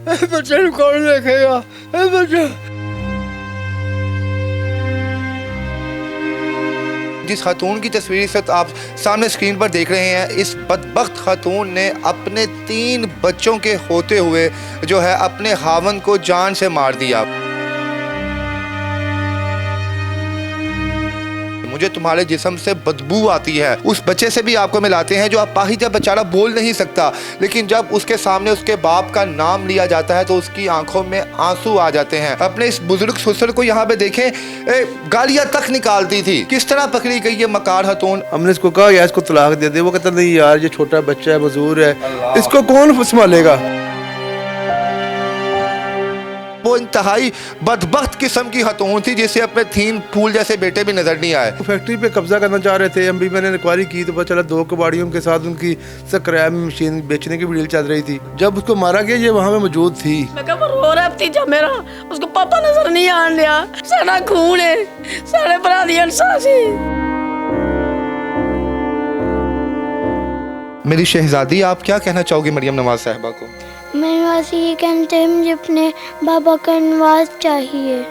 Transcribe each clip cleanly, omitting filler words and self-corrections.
बच्चे को कौन देखेगा बच्चा। जिस खातून की तस्वीर इस वक्त आप सामने स्क्रीन पर देख रहे हैं, इस बदबख्त खातून ने अपने 3 बच्चों के होते हुए जो है अपने खावंद को जान से मार दिया। मुझे तुम्हारे जिस्म से बदबू आती है। उस बच्चे से भी आपको मिलाते हैं जो अपाहिज बेचारा बोल नहीं सकता, लेकिन जब उसके सामने उसके बाप का नाम लिया जाता है तो उसकी आंखों में आंसू आ जाते हैं। अपने इस बुजुर्ग ससुर को यहाँ पे देखें, गालियाँ तक निकालती थी। किस तरह पकड़ी गई ये मकार खातून। हमने इसको कहा यार इसको तलाक दे दे, वो कहता नहीं यार ये छोटा बच्चा है, मजदूर है, इसको कौन संभालेगा। वो इंतहाई बदबख्त किस्म की खतून थी जिसे अपने 3 फूल जैसे बेटे भी नजर नहीं आए। फैक्ट्री पे कब्जा करना चाह रहे थे, हम भी मैंने इंक्वायरी की तो पता चला 2 कबाड़ियों के साथ उनकी स्क्रैप मशीन बेचने की भी डील चल रही थी। जब उसको मारा गया ये वहाँ पे मौजूद थी। मैं कहा रो रहा भतीजा मेरा, उसको पापा नजर नहीं आने लिया। सारा खून है, सारे भरा दी इंसासी। मेरी शहजादी, आप क्या कहना चाहोगे मरियम नवाज साहिबा को। मैं बस ये कहते हैं मुझे अपने बाबा का नवाज चाहिए।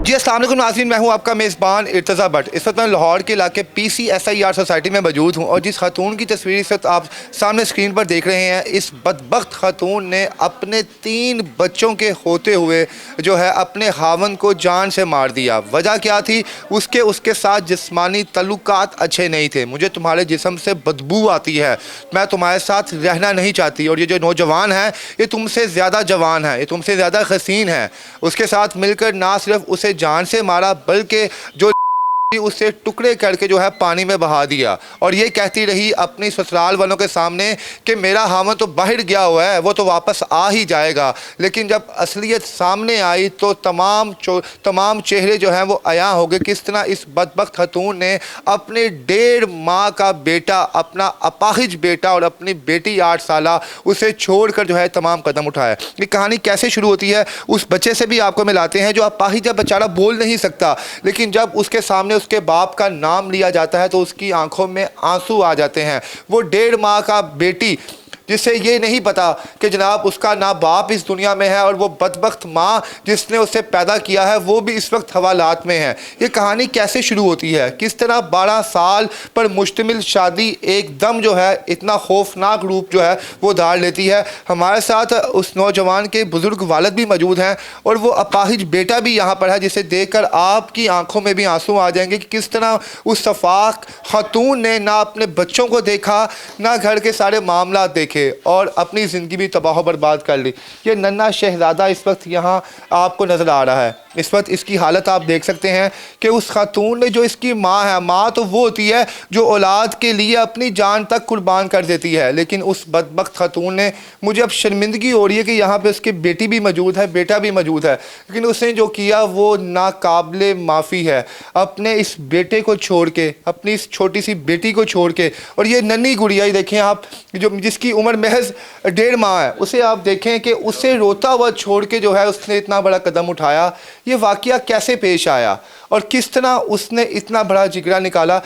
जी अस्सलाम वालेकुम नाज़रीन, मैं हूं आपका मेज़बान इर्तज़ा भट्ट। इस वक्त मैं लाहौर के इलाके PCSIR सोसाइटी में मौजूद हूं और जिस खातून की तस्वीर इस वक्त आप सामने स्क्रीन पर देख रहे हैं, इस बदबख्त खातून ने अपने 3 बच्चों के होते हुए जो है अपने खावंद को जान से मार दिया। वजह क्या थी? उसके साथ जिस्मानी तल्लुकात अच्छे नहीं थे। मुझे तुम्हारे जिस्म से बदबू आती है, मैं तुम्हारे साथ रहना नहीं चाहती। और ये जो नौजवान है ये तुमसे ज़्यादा जवान है, ये तुमसे ज़्यादा हसीन है। उसके साथ मिलकर ना सिर्फ उसे जान से मारा बल्कि जो उसे टुकड़े करके जो है पानी में बहा दिया। और ये कहती रही अपनी ससुराल वालों के सामने कि मेरा हामद तो बाहर गया हुआ है, वो तो वापस आ ही जाएगा। लेकिन जब असलियत सामने आई तो तमाम चेहरे जो हैं वो अयां हो गए। किस तरह इस बदबख्त खातून ने अपने 1.5 माह का बेटा, अपना अपाहिज बेटा और अपनी बेटी 8 साला, उसे छोड़कर जो है तमाम कदम उठाया। ये कहानी कैसे शुरू होती है? उस बच्चे से भी आपको मिलाते हैं जो अपाहिज बेचारा बोल नहीं सकता, लेकिन जब उसके सामने उसके बाप का नाम लिया जाता है तो उसकी आंखों में आंसू आ जाते हैं। वो 1.5 माह का बेटी जिसे ये नहीं पता कि जनाब उसका ना बाप इस दुनिया में है और वो बदबख्त माँ जिसने उसे पैदा किया है वो भी इस वक्त हवालात में है। ये कहानी कैसे शुरू होती है? किस तरह 12 साल पर मुश्तमिल शादी एकदम जो है इतना खौफनाक रूप जो है वो धार लेती है। हमारे साथ उस नौजवान के बुज़ुर्ग वालिद भी मौजूद हैं और वो अपाहिज बेटा भी यहाँ पर है जिसे देखकर आपकी आंखों में भी आंसू आ जाएंगे कि किस तरह उस सफाक खातून ने ना अपने बच्चों को देखा, ना घर के सारे मामला देखे और अपनी ज़िंदगी भी तबाह बर्बाद कर ली। ये नन्हा शहज़ादा इस वक्त यहाँ आपको नज़र आ रहा है। इस वक्त इसकी हालत आप देख सकते हैं कि उस खातून ने, जो इसकी माँ है, माँ तो वो होती है जो औलाद के लिए अपनी जान तक कुर्बान कर देती है, लेकिन उस बदबख्त खातून ने, मुझे अब शर्मिंदगी हो रही है कि यहाँ पे उसकी बेटी भी मौजूद है, बेटा भी मौजूद है, लेकिन उसने जो किया वो नाकाबिले माफ़ी है। अपने इस बेटे को छोड़ के, अपनी इस छोटी सी बेटी को छोड़ के, और ये नन्ही गुड़िया ही देखें आप, जो जिसकी उम्र महज 1.5 माह है, उसे आप देखें कि उसे रोता हुआ छोड़ के जो है उसने इतना बड़ा कदम उठाया। ये वाक़या कैसे पेश आया और किस तरह उसने इतना बड़ा जिगरा निकाला?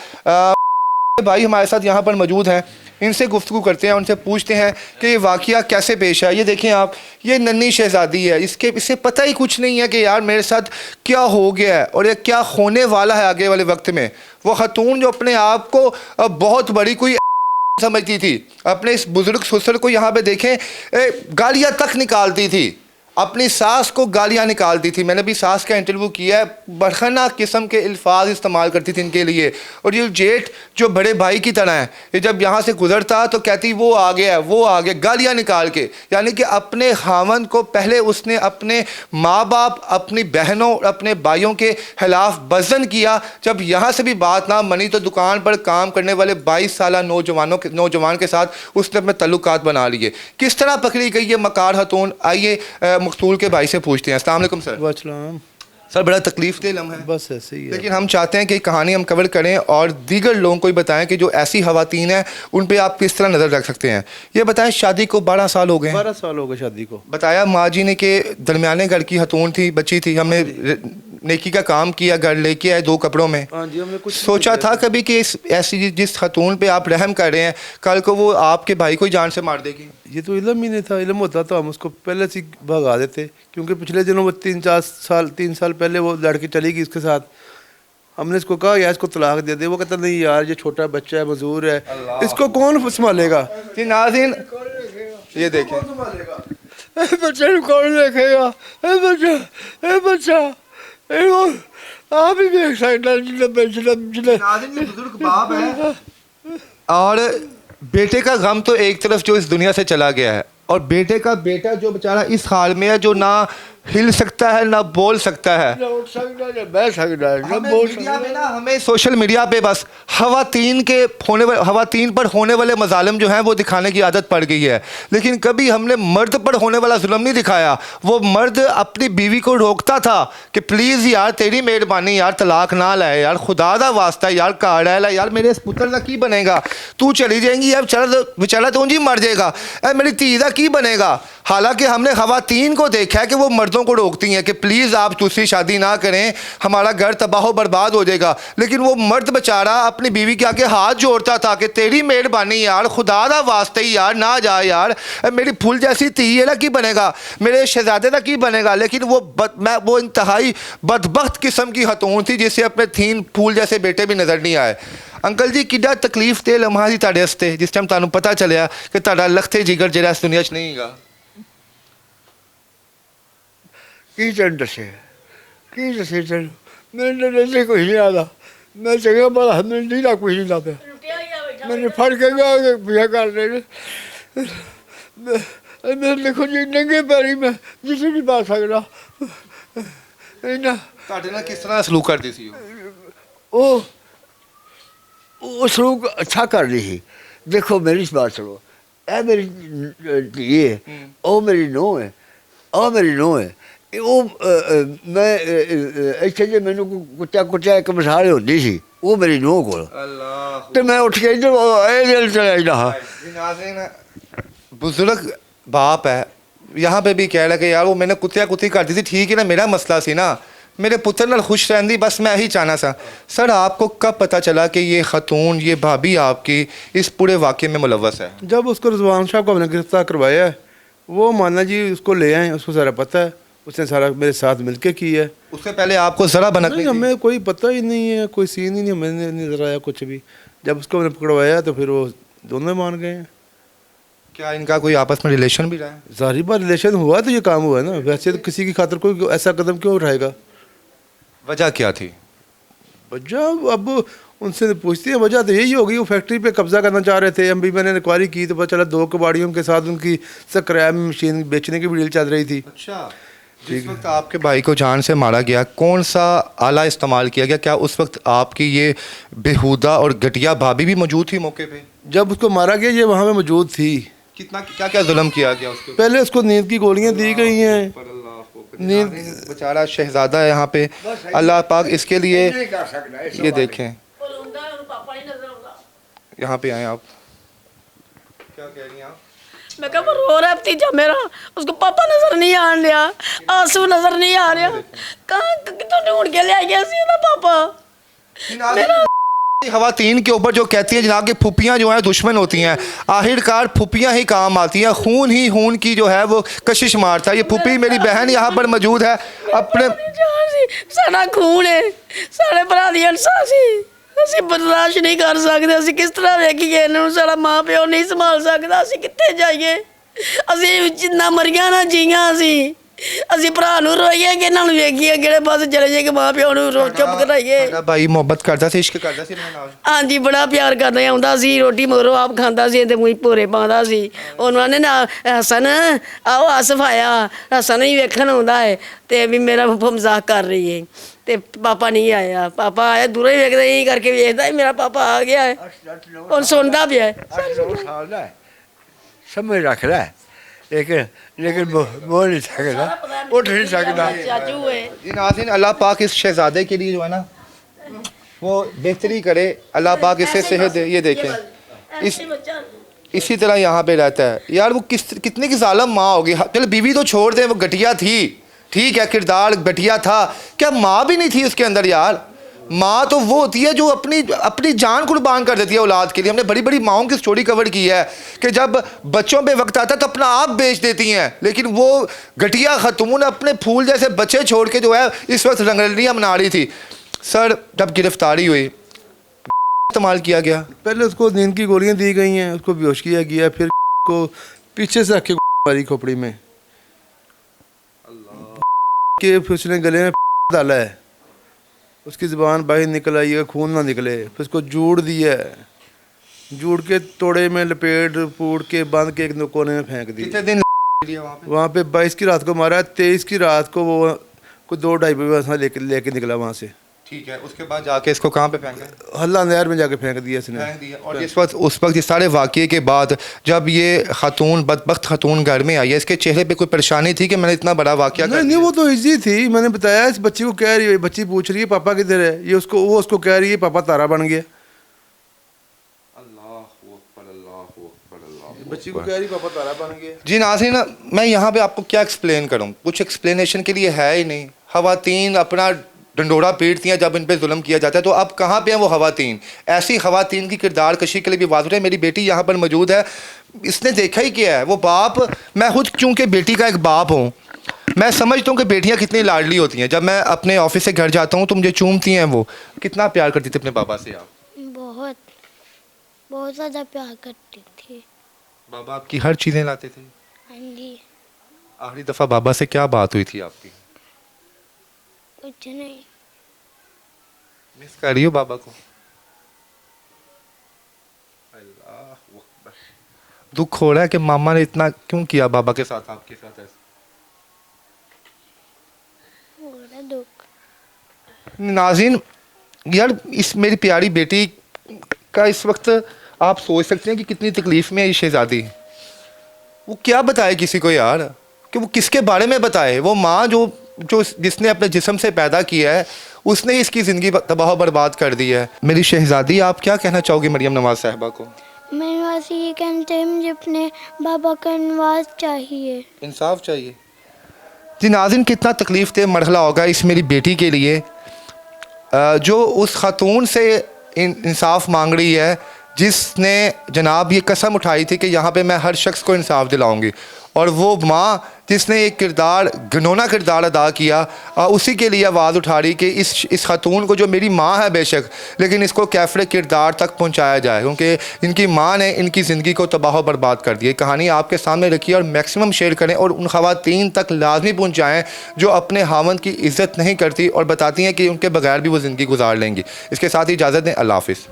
भाई हमारे साथ यहाँ पर मौजूद हैं, इनसे गुफ्तगू करते हैं, उनसे पूछते हैं कि ये वाक़या कैसे पेश आया। ये देखें आप, ये नन्ही शहज़ादी है, इसे पता ही कुछ नहीं है कि यार मेरे साथ क्या हो गया है और ये क्या होने वाला है आगे वाले वक्त में। वो खातून जो अपने आप को बहुत बड़ी कोई समझती थी, अपने इस बुजुर्ग ससुर को यहाँ पे देखें, गालियाँ तक निकालती थी, अपनी सास को गालियाँ निकालती थी। मैंने भी सास का इंटरव्यू किया है, बड़खना किस्म के अल्फाज इस्तेमाल करती थी इनके लिए। और ये जेठ जो बड़े भाई की तरह है, ये जब यहाँ से गुजरता तो कहती वो आ गया, वो आ गया, गालियाँ निकाल के। यानी कि अपने खावंद को पहले उसने अपने माँ बाप, अपनी बहनों और अपने भाइयों के खिलाफ बज़न किया। जब यहाँ से भी बात ना मनी तो दुकान पर काम करने वाले 22 साल नौजवान के साथ उसने अपने तल्लुकात बना लिए। किस तरह पकड़ी गई ये मकार खातून? आइए मकतूल के भाई से पूछते हैं। अस्सलाम वालेकुम सर। वालेकुम सर, बड़ा तकलीफ दे लम्हा है, बस ऐसे ही है, लेकिन हम चाहते हैं कि कहानी हम कवर करें और दीगर लोगों को भी बताएं कि जो ऐसी खवातीन हैं उन पे आप किस तरह नज़र रख सकते हैं। ये बताएं, शादी को 12 साल हो गए हैं। 12 साल हो गए शादी को। बताया माँ जी ने कि दरमियाने घर की खतून थी, बच्ची थी, हमने नेकी का काम किया, घर लेके आए 2 कपड़ों में। हाँ जी, हमने कुछ सोचा था कभी कि इस ऐसी जिस खतून पे आप रहम कर रहे हैं, कल को वो आपके भाई को ही जान से मार देगी? ये तो इल्म ही नहीं था। इल्म होता तो हम उसको पहले से ही भगा देते, क्योंकि पिछले दिनों वो 3 साल पहले वो लड़की चली गई उसके साथ। हमने इसको कहा यार इसको तलाक दे दे, वो कहता नहीं यार ये छोटा बच्चा है, मजदूर है, इसको कौन संभालेगा। जी नाज़रीन ये देखें, बच्चे को कौन देखेगा? बच्चा आप ही देख सकते नाज़रीन ये बुजुर्ग बाप है और बेटे का गम तो एक तरफ जो इस दुनिया से चला गया है, और बेटे का बेटा जो बेचारा इस हाल में है, जो ना हिल सकता है ना बोल सकता है। न उठ सकता है, न बह सकता है, न बोल मीडिया में ना हमें सोशल मीडिया पे बस खवातीन पर होने वाले मजालिम जो हैं वो दिखाने की आदत पड़ गई है, लेकिन कभी हमने मर्द पर होने वाला जुल्म नहीं दिखाया। वो मर्द अपनी बीवी को रोकता था कि प्लीज़ यार तेरी मेहरबानी यार तलाक ना लाए यार, खुदा दा वास्ता यार कार ला यार, मेरे इस पुत्र का की बनेगा, तू चली जाएंगी यार बेचारा तो ही मर जाएगा, मेरी धी का की बनेगा। हालांकि हमने खवातीन को देखा है कि वो मर्दों को रोकती हैं कि प्लीज़ आप दूसरी शादी ना करें, हमारा घर तबाह बर्बाद हो जाएगा, लेकिन वो मर्द बेचारा अपनी बीवी के आगे हाथ जोड़ता था कि तेरी मेहरबानी यार, खुदा दा वास्ते ही यार ना जा यार, मेरी फूल जैसी धी है ना की बनेगा, मेरे शहजादे का की बनेगा। लेकिन वो इंतहाई बदबख्त किस्म की खतून थी जिससे अपने 3 फूल जैसे बेटे भी नज़र नहीं आए। अंकल जी किड्डा तकलीफ दे लम्हा जी तुहाडे वास्ते जिस टाइम तुहानूं पता चलिया कि तुहाडा लखते जिगर जिहड़ा इस दुनिया 'च नहीं हैगा? की तेन दसे तेन मैंने नशे कुछ नहीं आता, मैं चंगा भला मैंने नीला कुछ नहीं लाता, मैंने फड़ के पिया कर रहे मैं देखो जी नंगे पैरी में जिसे नहीं पा सकता ਤੁਹਾਡੇ ਨਾਲ किस तरह सलूक करती सी वो सलूक अच्छा कर रही थी। देखो मेरी बात सुनो, ए मेरी धी है, ओ मेरी नूंह है, ओ मेरी नूंह है, वो मैं इत्थे जे मैनू कुत्ता एक मिसाल होती सी, वो मेरी नूंह को तो मैं उठ के इधर चला जाता। बुजुर्ग बाप है, यहाँ पे भी कह रहा कि यार वो मैंने कुत्ती करती थी, ठीक है ना, मेरा मसला सी ना, मेरे पुत्र नाल खुश रहंदी, बस मैं यही चाहना सा। सर आपको कब पता चला कि ये खतून, ये भाभी आपकी इस पूरे वाक़े में मुलव्वस है? जब उसको रिजवान शाह को हमने गिरफ्तार करवाया है, वो माना जी उसको ले आए, उसको सारा पता है, उसने सारा मेरे साथ मिलके की है। उससे पहले आपको ज़रा बनक नहीं, हमें कोई पता ही नहीं है, कोई सीन ही नहीं हमें नजर आया कुछ भी। जब उसको मैंने पकड़वाया तो फिर वो दोनों मान गए हैं। क्या इनका कोई आपस में रिलेशन भी रहा है? जाहिर बात रिलेशन हुआ तो ये काम हुआ है ना, वैसे तो किसी की खातिर कोई ऐसा कदम क्यों उठाएगा? वजह क्या थी? वजह अब उनसे पूछते हैं, वजह तो यही होगी, वो फैक्ट्री पे कब्जा करना चाह रहे थे। अभी मैंने इंक्वायरी की तो पता चला 2 कबाड़ियों के साथ उनकी स्क्रैप मशीन बेचने की भी डील चल रही थी। अच्छा, जिस वक्त आपके भाई को जान से मारा गया कौन सा आला इस्तेमाल किया गया? क्या उस वक्त आपकी ये बेहुदा और घटिया भाभी भी मौजूद थी मौके पे? जब उसको मारा गया ये वहाँ पे मौजूद थी। कितना क्या क्या जुल्म किया गया उसके? पहले उसको नींद की गोलियाँ दी गई हैं। नींद बेचारा शहजादा है यहाँ पे, अल्लाह पाक इसके लिए ये देखें, यहाँ पे आए आप, क्या कह रही हैं आप? मैं कहा वो रो रहा है भतीजा मेरा, उसको पापा नजर नहीं आन लिया, आंसू नजर नहीं आ रहा, कहाँ कितों ढूंढ के ले गया सी ना पापा मेरा। खवातीन के ऊपर जो कहती हैं जनाब कि फुप्पियाँ जो हैं दुश्मन होती हैं, आखिरकार फुप्पियाँ ही काम आती हैं, खून ही खून की जो है वो कशिश मारता है। ये फुप्पी मेरी बहन यहाँ पर मौजूद है, अपने सारा खून है, सारे भरा दी इंसान सी, ਅਸੀਂ ਬਰਦਾਸ਼ਤ ਨਹੀਂ ਕਰ ਸਕਦੇ, ਅਸੀਂ ਕਿਸ ਤਰ੍ਹਾਂ ਵੇਖੀਏ ਇਹਨਾਂ ਨੂੰ, ਸਾਡਾ ਮਾਂ ਪਿਓ ਨਹੀਂ ਸੰਭਾਲ ਸਕਦਾ, ਅਸੀਂ ਕਿੱਥੇ ਜਾਈਏ, ਅਸੀਂ ਜਿੰਨਾ ਮਰੀਆਂ ਨਾ ਜੀਆਂ ਅਸੀਂ ਭਰਾ ਨੂੰ ਰੋਈਏ ਕਿ ਇਹਨਾਂ ਨੂੰ ਵੇਖੀਏ ਕਿਹੜੇ ਪਾਸੇ ਚਲੇ ਜਾਈਏ ਕਿ ਮਾਂ ਪਿਓ ਨੂੰ ਚੁੱਪ ਕਰਾਈਏ। ਮੇਰਾ ਭਾਈ ਮੁਹੱਬਤ ਕਰਦਾ ਸੀ, ਇਸ਼ਕ ਕਰਦਾ ਸੀ ਮੇਰੇ ਨਾਲ? ਹਾਂਜੀ ਬੜਾ ਪਿਆਰ ਕਰਦਾ ਆਉਂਦਾ ਸੀ, ਰੋਟੀ ਮਗਰੋਂ ਆਪ ਖਾਂਦਾ ਸੀ ਤੇ ਮੂੰਹ ਭੋਰੇ ਪਾਉਂਦਾ ਸੀ। ਉਹਨਾਂ ਨੇ ਨਾ ਹਸਨ ਆਓ ਆਸਫ ਆਇਆ, ਹਸਨ ਹੀ ਵੇਖਣ ਆਉਂਦਾ ਹੈ ਤੇ ਵੀ ਮੇਰਾ ਮਜ਼ਾਕ ਕਰ ਰਹੀ ਹੈ ਤੇ ਪਾਪਾ ਨਹੀਂ ਆਇਆ, ਪਾਪਾ ਆਇਆ ਦੂਰੋਂ ਹੀ ਵੇਖਦਾ ਹੀ ਕਰਕੇ ਵੇਖਦਾ ਮੇਰਾ ਪਾਪਾ ਆ ਗਿਆ ਹੈ, ਹੁਣ ਸੁਣਦਾ ਪਿਆ ਹੈ। 8-9 साल का समझ रख रहा है, लेकिन बोल नहीं सकता, उठ नहीं सकता। चाचू है जी नाज़रीन, अल्लाह पाक इस शहजादे के लिए जो है ना वो बेहतरी करे, अल्लाह पाक इसे सेहत दे। ये देखें इसी तरह यहाँ पे रहता है यार, वो कितनी की जालिम माँ होगी। चलो बीवी तो छोड़ दें, वो घटिया थी, ٹھیک ہے کردار گھٹیا تھا, کیا ماں بھی نہیں تھی اس کے اندر یار؟ ماں تو وہ ہوتی ہے جو اپنی جان قربان کر دیتی ہے اولاد کے لیے. ہم نے بڑی بڑی ماؤں کی سٹوری کور کی ہے کہ جب بچوں پہ وقت آتا ہے تو اپنا آپ بیچ دیتی ہیں, لیکن وہ گھٹیا خاتون اپنے پھول جیسے بچے چھوڑ کے جو ہے اس وقت رنگرلیاں منا رہی تھی. سر جب گرفتاری ہوئی استعمال کیا گیا, پہلے اس کو نیند کی گولیاں دی گئی ہیں, اس کو بیہوش کیا گیا, پھر کو پیچھے سے رکھ کے ماری کھوپڑی میں کہ پھر اس نے گلے میں ڈالا ہے, اس کی زبان باہر نکل آئی ہے, خون نہ نکلے. پھر اس کو جوڑ دیا ہے, جوڑ کے توڑے میں لپیٹ پوڑ کے باندھ کے ایک کونے میں پھینک دی. کتنے دن وہاں پہ 22 کی رات کو مارا, 23 کی رات کو وہ کوئی 2-2:30 بجے لے کے نکلا وہاں سے. ٹھیک ہے, اس کے بعد جا کے اس کو کہاں پہ پھینکا؟ حلہ نہر میں جا کے پھینک دیا اس نے. اور اس وقت اس سارے واقعے کے بعد جب یہ خاتون بدبخت خاتون گھر میں آئی ہے, اس کے چہرے پہ کوئی پریشانی تھی کہ میں نے اتنا بڑا واقعہ کر نہیں, وہ تو ایزی تھی. میں نے بتایا اس بچی کو کہہ رہی ہے, بچی پوچھ رہی ہے پاپا کدھر ہے, یہ وہ اس کو کہہ رہی ہے پاپا تارا بن گیا. بچی کو کہہ رہی پاپا تارا بن گیا. جی ناظرین, میں یہاں پہ آپ کو کیا ایکسپلین کروں, کچھ ایکسپلینیشن کے لیے ہے ہی نہیں. خواتین اپنا ڈنڈورا پیٹتی ہیں جب ان پہ ظلم کیا جاتا ہے, تو اب کہاں پہ ہیں وہ خواتین؟ ایسی خواتین کی کردار کشی کے لیے بھی واضح ہے. میری بیٹی یہاں پر موجود ہے, اس نے دیکھا ہی کیا ہے. وہ باپ, میں خود چونکہ بیٹی کا ایک باپ ہوں, میں سمجھتا ہوں کہ بیٹیاں کتنی لاڈلی ہوتی ہیں. جب میں اپنے آفس سے گھر جاتا ہوں تو مجھے چومتی ہیں. وہ کتنا پیار کرتی تھی اپنے بابا سے آپ؟ بہت زیادہ پیار کرتی تھی. بابا آپ کی ہر چیزیں لاتے تھے؟ ہاں جی. آخری دفعہ بابا سے کیا بات ہوئی تھی آپ کی؟ کچھ نہیں. مس کر رہی ہو بابا کو؟ دکھ ہو رہا ہے کہ ماما نے اتنا کیوں کیا بابا کے ساتھ, آپ کے ساتھ ایسا؟ ہو رہا دکھ. ناظرین یار, اس میری پیاری بیٹی کا اس وقت آپ سوچ سکتے ہیں کہ کتنی تکلیف میں ہے یہ شہزادی. وہ کیا بتائے کسی کو یار, کہ وہ کس کے بارے میں بتائے؟ وہ ماں جو جس نے اپنے جسم سے پیدا کیا ہے, اس نے اس کی زندگی تباہ و برباد کر دی ہے. میری شہزادی, آپ کیا کہنا چاہو گی مریم نواز صاحبہ کو؟ میں بس یہ کہتے ہیں مجھے اپنے بابا کا انصاف چاہیے. انصاف چاہیے. جی ناظرین, کتنا تکلیف دہ مرحلہ ہوگا اس میری بیٹی کے لیے جو اس خاتون سے انصاف مانگ رہی ہے جس نے جناب یہ قسم اٹھائی تھی کہ یہاں پہ میں ہر شخص کو انصاف دلاؤں گی, اور وہ ماں جس نے ایک گھنونا کردار ادا کیا, اسی کے لیے آواز اٹھا رہی کہ اس خاتون کو جو میری ماں ہے بے شک, لیکن اس کو کیفر کردار تک پہنچایا جائے, کیونکہ ان کی ماں نے ان کی زندگی کو تباہ و برباد کر دی. کہانی آپ کے سامنے رکھی اور میکسیمم شیئر کریں, اور ان خواتین تک لازمی پہنچائیں جو اپنے خاوند کی عزت نہیں کرتی اور بتاتی ہیں کہ ان کے بغیر بھی وہ زندگی گزار لیں گی. اس کے ساتھ ہی اجازت دیں, اللہ حافظ.